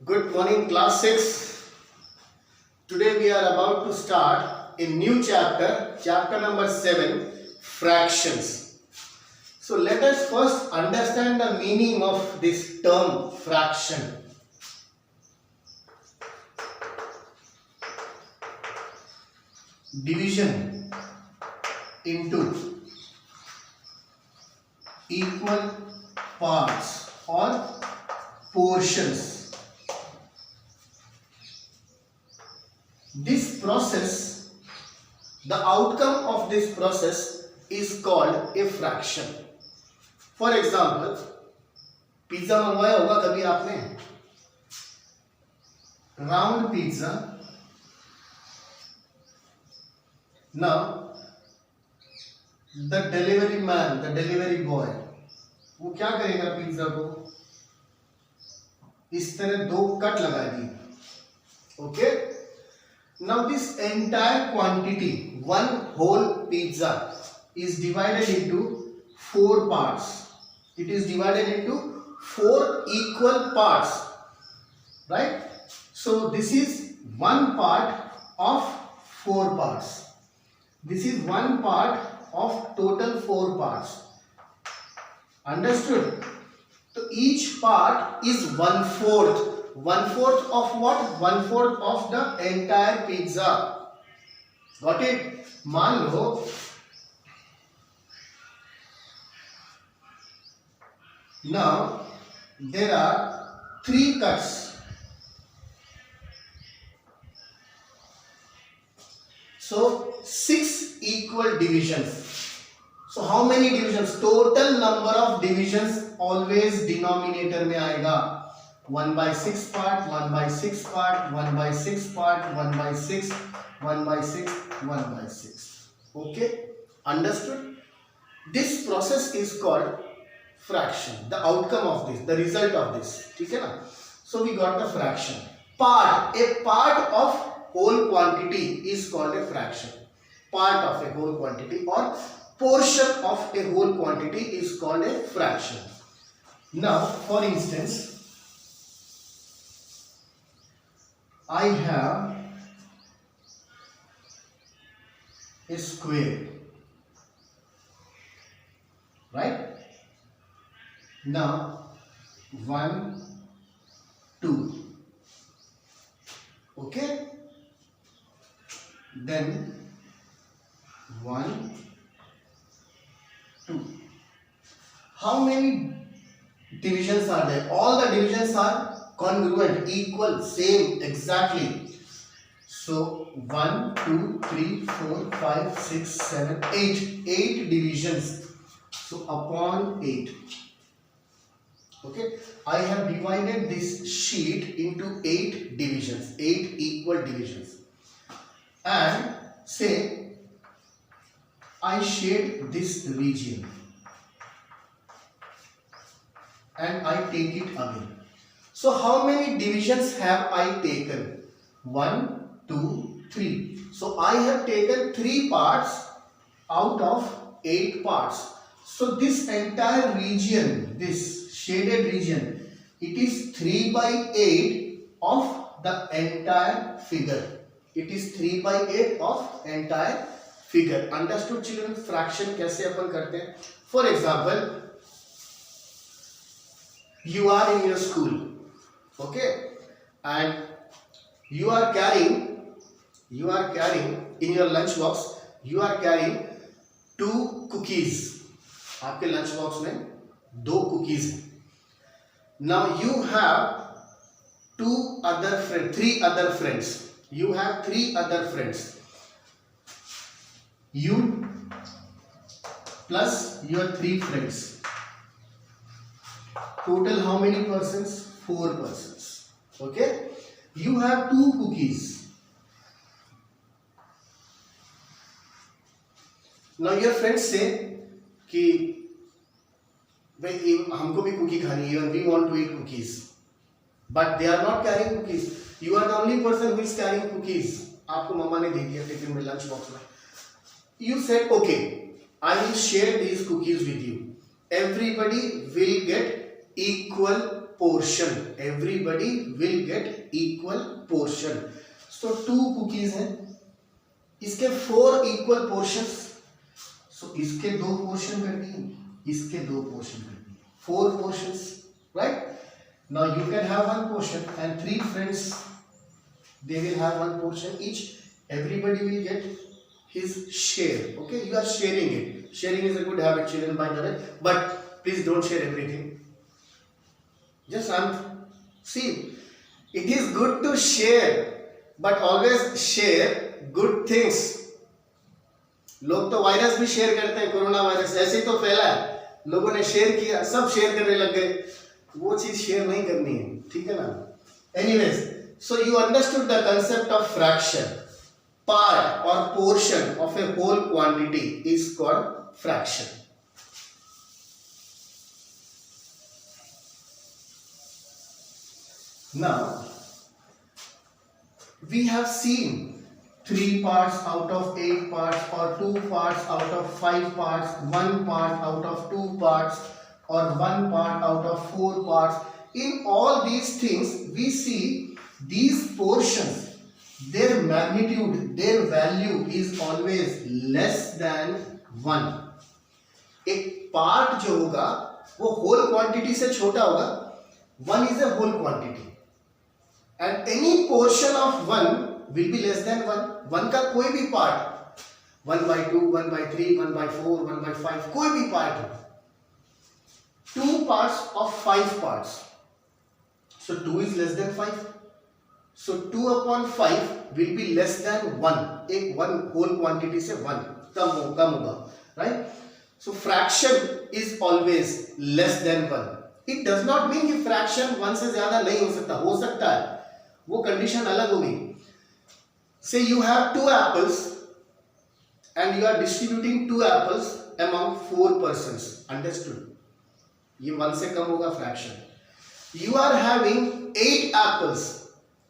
Good morning, class 6. Today we are about to start a new chapter, chapter number 7, fractions. So let us first understand the meaning of this term fraction. Division into equal parts or portions. This process, the outcome of this process is called a fraction. For example, pizza मंगवाया होगा कभी आपने, round pizza. Now the delivery man, the delivery boy, वो क्या करेगा pizza को इस तरह दो कट लगा दिए. Okay. Now this entire quantity, one whole pizza, is divided into 4 parts. It is divided into 4 equal parts, right? So this is one part of 4 parts. This is one part of total 4 parts. Understood? So each part is 1/4. 1/4 of what? 1/4 of the entire pizza. Got it? मान लो now there are 3 cuts. So 6 equal divisions. So how many divisions? Total number of divisions always denominator में आएगा. 1/6 part, 1/6 part, 1/6 part, 1/6, 1/6, 1/6. Okay, understood? This process is called fraction. The outcome of this, the result of this. ठीक है ना? So we got the fraction. Part, a part of whole quantity is called a fraction. Part of a whole quantity or portion of a whole quantity is called a fraction. Now, for instance, I have a square, right? Now 1, 2, okay, then 1, 2. How many divisions are there? All the divisions are congruent, equal, same, exactly. So 1, 2, 3, 4, 5, 6, 7, 8. 8 divisions. So upon 8. Okay. I have divided this sheet into 8 divisions. 8 equal divisions. And say I shade this region. And I take it away. So how many divisions have I taken? 1, 2, 3. So I have taken 3 parts out of 8 parts. So this entire region, this shaded region, it is 3/8 of the entire figure. It is 3/8 of entire figure. Understood children? Fraction कैसे अपन करते हैं? For example, you are in your school, okay, and you are carrying in your lunch box, you are carrying 2 cookies. आपके lunch box में 2 cookies हैं. Now you have 3 other friends. You have 3 other friends. You plus your 3 friends. Total how many persons? 4 persons. Okay. You have 2 cookies. Now your friends say कि भाई हमको भी cookie खानी है. We want to eat cookies. But they are not carrying cookies. You are the only person who is carrying cookies. आपको मम्मा ने दे दिया tiffin में, लंच बॉक्स में. You said okay, I will share these cookies with you. Everybody will get equal portion. Everybody will get equal portion. So 2 cookies हैं, इसके 4 equal portions. So इसके 2 portion कर दिए, इसके 2 portion कर दिए, 4 portions, right? Now you can have 1 portion and 3 friends, they will have 1 portion each. Everybody will get his share. Okay, you are sharing it. Sharing is a good habit, children, by the way, but please don't share everything. Just see, it is good to share, but always share good things. लोग तो virus भी share करते हैं, corona virus ऐसे ही तो फैला है, लोगों ने शेयर किया, सब शेयर करने लग गए, वो चीज शेयर नहीं करनी है, ठीक है ना? Anyways, so you understood the concept of fraction. Part or portion of a whole quantity is called fraction. Now we have seen 3 parts out of 8 parts, or 2 parts out of 5 parts, 1 part out of 2 parts, or 1 part out of 4 parts. In all these things we see these portions, their magnitude, their value is always less than 1. एक part जो होगा वो whole quantity से छोटा होगा. 1 is a whole quantity and any portion of 1 will be less than 1. 1 का कोई भी पार्ट, 1/2, 1/3, 1/4, 1/5, कोई भी पार्ट हो, 2 parts of 5 parts, so 2 is less than 5. So 2 upon 5 will be less than 1. एक 1 whole quantity से 1 कम होगा, right? So fraction is always less than 1. It does not mean कि fraction 1 से ज्यादा नहीं हो सकता है, वो condition अलग होगी. Say you have 2 apples and you are distributing 2 apples among 4 persons. Understood? ये 1 से कम होगा fraction. You are having 8 apples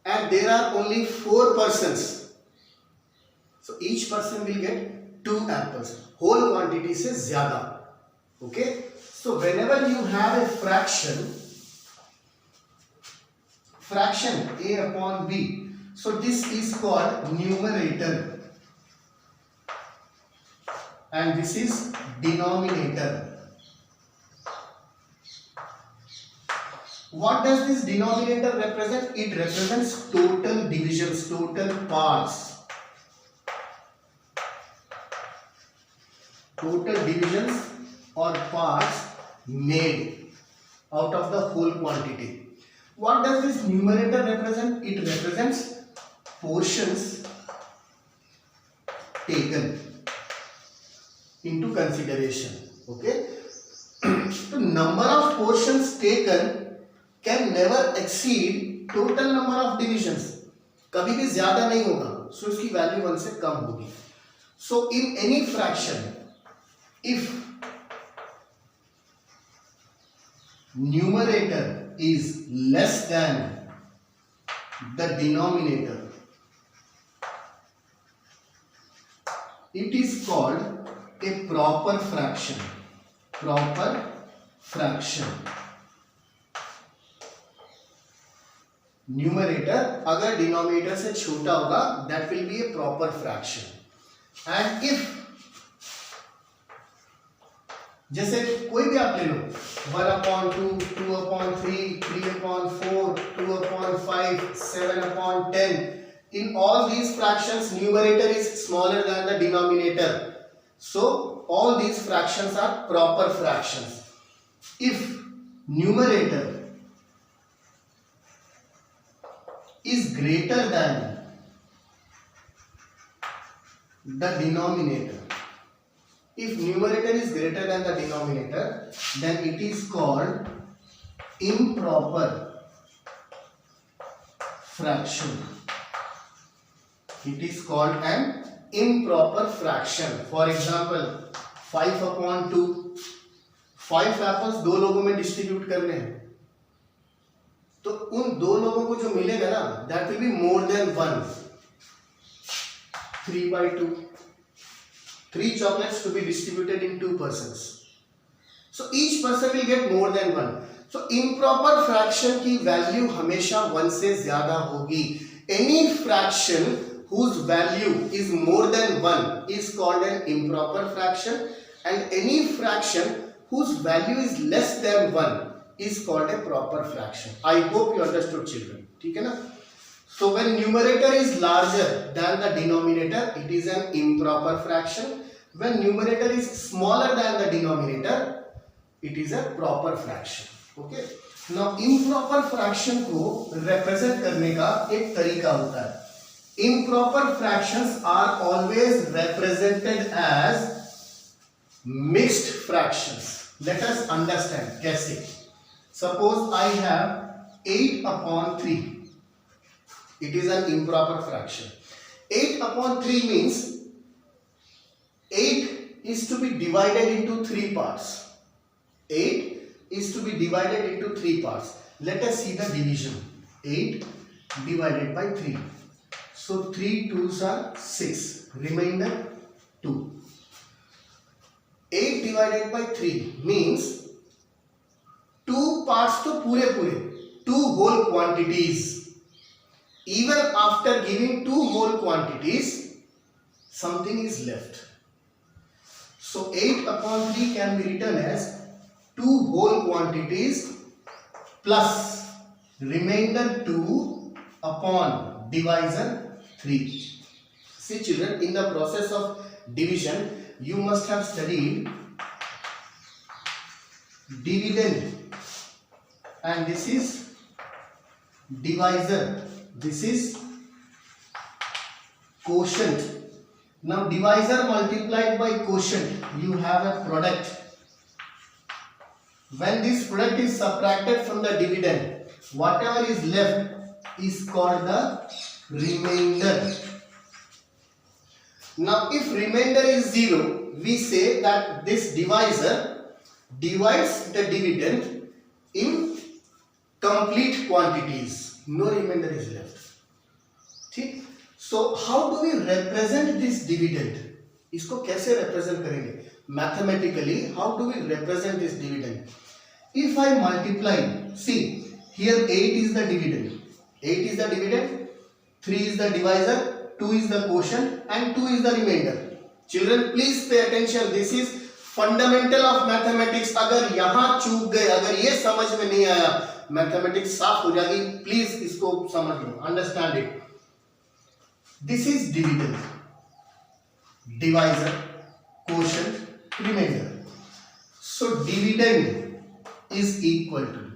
and there are only 4 persons, so each person will get 2 apples, whole quantity से ज़्यादा. Okay, so whenever you have a fraction a upon b, so this is called numerator and this is denominator. What does this denominator represent? It represents total divisions, total parts. Total divisions or parts made out of the whole quantity. What does this numerator represent? It represents portions taken into consideration. Okay? The number of portions taken can never exceed total number of divisions. कभी भी ज्यादा नहीं होगा, so इसकी value 1 से कम होगी. So in any fraction, if numerator is less than the denominator, it is called a proper fraction. Proper fraction. Numerator अगर denominator से छोटा होगा, that will be a proper fraction. And if जैसे कोई भी आप ले लो, 1/2, 2/3, 3/4, 2/5, 7/10, in all these fractions numerator is smaller than the denominator, so all these fractions are proper fractions. If numerator is greater than the denominator, if numerator is greater than the denominator, then it is called improper fraction. It is called an improper fraction. For example, 5/2, 5 apples 2 लोगों में distribute करने हैं, तो उन 2 लोगों को जो मिलेगा ना, that will be more than 1. 3/2, 3 chocolates to be distributed in 2 persons, so each person will get more than 1. तो इम्प्रॉपर फ्रैक्शन की वैल्यू हमेशा 1 से ज्यादा होगी. Any fraction whose value is more than 1 is called an improper fraction, and any fraction whose value is less than 1 is called a proper fraction. I hope you understood, children. ठीक है ना? So when numerator is larger than the denominator, it is an improper fraction. When numerator is smaller than the denominator, it is a proper fraction. Okay? Now improper fraction को represent करने का एक तरीका होता है. Improper fractions are always represented as mixed fractions. Let us understand कैसे. Suppose I have 8 upon 3. It is an improper fraction. 8 upon 3 means 8 is to be divided into 3 parts. 8 is to be divided into 3 parts. Let us see the division. 8 divided by 3. So 3 2s are 6. Remainder 2. 8 divided by 3 means 2 parts to पूरे 2 whole quantities. Even after giving 2 whole quantities, something is left. So 8 upon 3 can be written as 2 whole quantities plus remainder 2 upon divisor 3. See children, in the process of division, you must have studied dividend, and this is divisor, this is quotient. Now divisor multiplied by quotient, you have a product. When this product is subtracted from the dividend, whatever is left is called the remainder. Now if remainder is 0, we say that this divisor divides the dividend in complete quantities. No remainder is left. ठीक? So how do we represent this dividend? इसको कैसे represent करेंगे? Mathematically, how do we represent this dividend? If I multiply, see here 8 is the dividend. 8 is the dividend. 3 is the divisor, 2 is the quotient, and 2 is the remainder. Children, please pay attention. This is fundamental of mathematics. अगर यहाँ चूक गए, अगर ये समझ में नहीं आया, mathematics साफ हो जाएगी. Please इसको समझ लो. Understand it. This is dividend, divisor, quotient, remainder. So dividend is equal to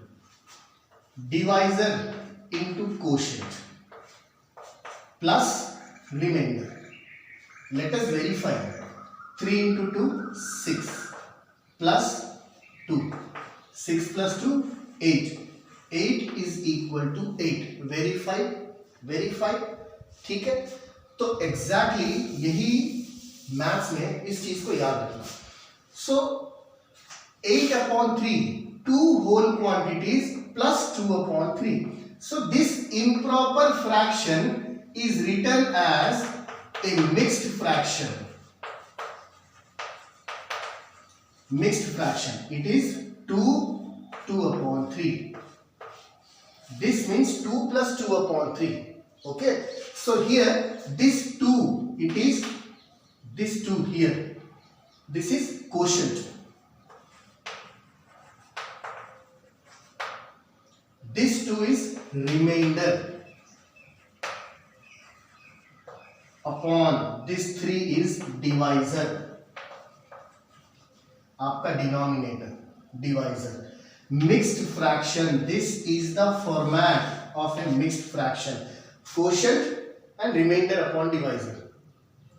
divisor into quotient plus remainder. Let us verify. 3 into 2, 6 plus 2. 6 plus 2, 8. 8 is equal to 8. Verify. Verify. ठीक है? तो exactly यही maths में इस चीज को याद रखना. So 8 upon 3, 2 whole quantities plus 2 upon 3. So this improper fraction is written as a mixed fraction. Mixed fraction. It is 2 upon 3. This means 2 plus 2 upon 3. Okay. So here this 2, it is this 2 here. This is quotient. This 2 is remainder. Upon this 3 is divisor. आपका denominator, divisor. Mixed fraction. This is the format of a mixed fraction. Quotient and remainder upon divisor.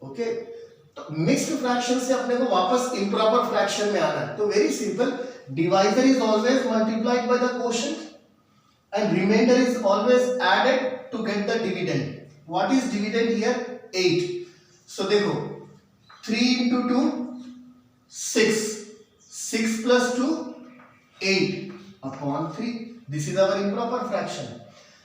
Okay. तो mixed fraction से अपने को वापस improper fraction में आना है. तो very simple. Divisor is always multiplied by the quotient, and remainder is always added to get the dividend. What is dividend here? 8. So देखो 3 into 2, 6. 6 plus 2, 8 upon 3. This is our improper fraction.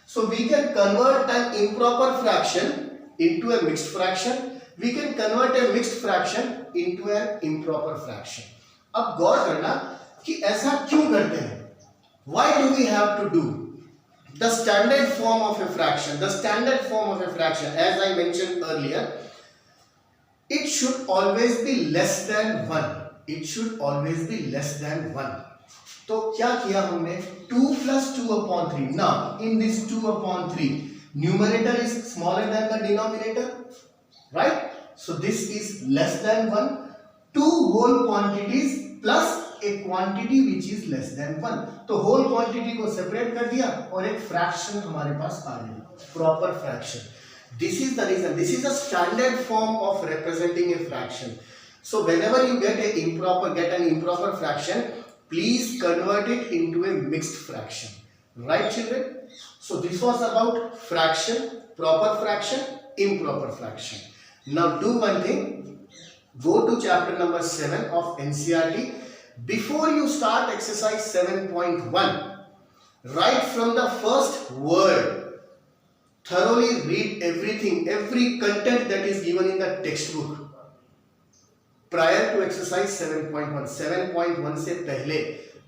So we can convert an improper fraction into a mixed fraction. We can convert a mixed fraction into an improper fraction. अब गौर करना कि ऐसा क्यों करते हैं. Why do we have to do the standard form of a fraction? The standard form of a fraction, as I mentioned earlier, it should always be less than 1. It should always be less than 1. तो क्या किया हमने? 2 plus 2 upon 3. Now in this 2 upon 3, numerator is smaller than the denominator, right? So this is less than 1. 2 whole quantities plus a quantity which is less than 1. तो whole quantity को separate कर दिया और एक fraction हमारे पास आ गया, proper fraction. This is the reason. This is a standard form of representing a fraction. So whenever you get an improper fraction, please convert it into a mixed fraction. Right, children? So this was about fraction, proper fraction, improper fraction. Now do one thing. Go to chapter number 7 of NCERT. Before you start exercise 7.1, right from the first word, thoroughly read everything, every content that is given in the textbook. Prior to exercise 7.1, 7.1 से पहले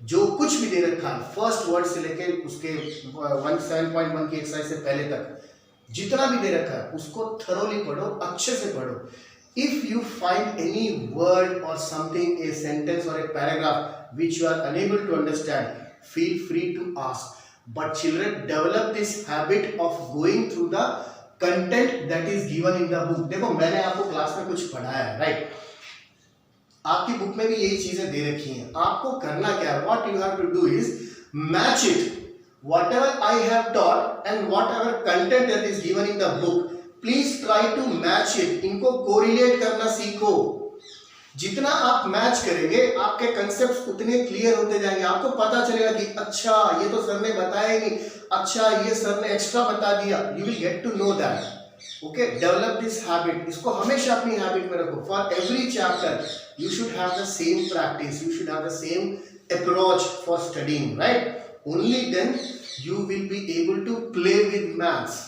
जो कुछ भी दे रखा है, first word से लेके उसके 7.1 की एक्सरसाइज से पहले तक जितना भी दे रखा है उसको thoroughly पढ़ो, अच्छे से पढ़ो. If you find any word or something, a sentence or a paragraph which you are unable to understand, feel free to ask. But children, develop this habit of going through the content that is given in the book. देखो मैंने आपको class में कुछ पढ़ाया है, right? आपकी book में भी यही चीजें दे रखी हैं. आपको करना क्या है? What you have to do is match it. Whatever I have taught and whatever content that is given in the book, please try to match it. इनको correlate करना सीखो. जितना आप मैच करेंगे आपके कंसेप्ट उतने क्लियर होते जाएंगे. आपको पता चलेगा कि अच्छा ये तो सर ने बताया ही नहीं, अच्छा ये सर ने एक्स्ट्रा बता दिया. You will get to know that. Okay, develop this habit. इसको हमेशा अपनी हैबिट में रखो. For every chapter you should have the same practice, you should have the same approach for studying, right? Only then you will be able to play with maths.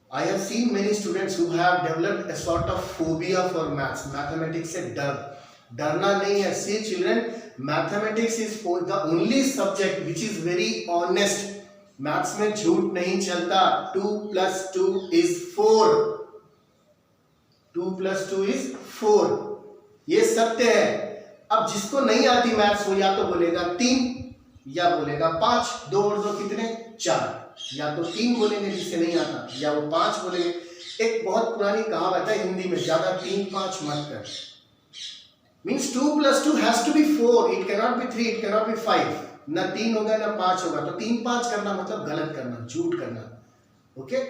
I have seen many students who have developed a sort of phobia for maths. Mathematics से डरना नहीं है. See children, mathematics is for the only subject which is very honest. Maths में झूठ नहीं चलता. 2 plus 2 is 4. 2 plus 2 is 4. ये सत्य है. अब जिसको नहीं आती मैथ्स वो या तो बोलेगा 3 या बोलेगा 5. 2 और 2 कितने? 4. या तो 3 बोलेंगे जिससे नहीं आता, या वो 5 बोलेंगे. एक बहुत पुरानी कहावत है हिंदी में, ज्यादा 3-5 मत कर. Means 2 plus 2 has to be 4. It cannot be 3, it cannot be 5. ना 3 होगा ना 5 होगा. तो 3-5 करना मतलब गलत करना, झूठ करना. Okay,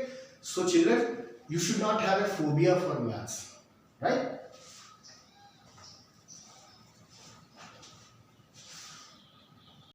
so children, you should not have a phobia for maths, right?